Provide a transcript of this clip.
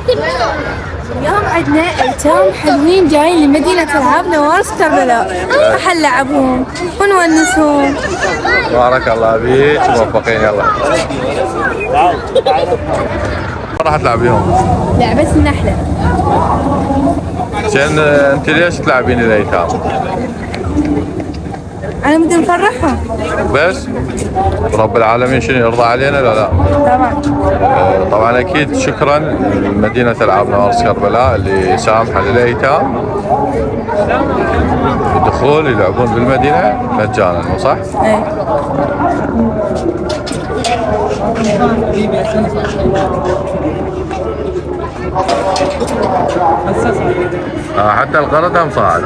اليوم عندنا ايتام حلوين جايين لمدينة العاب نوارس كربلاء، راح نلعبهم ونونسهم. بارك الله فيك، موفقين. يلا راح تلعبيهم لعبة النحلة. زين، انت ليش تلعبين الايتام؟ أنا بدي نفرحهم. بس رب العالمين شنو يرضى علينا ولا لا؟ طبعا. طبعا اكيد شكرا لمدينة العاب نوارس كربلاء اللي سامحة للايتام الدخول يلعبون بالمدينة مجانا، مو صح؟ ايه. حتى القرد هم صاعد.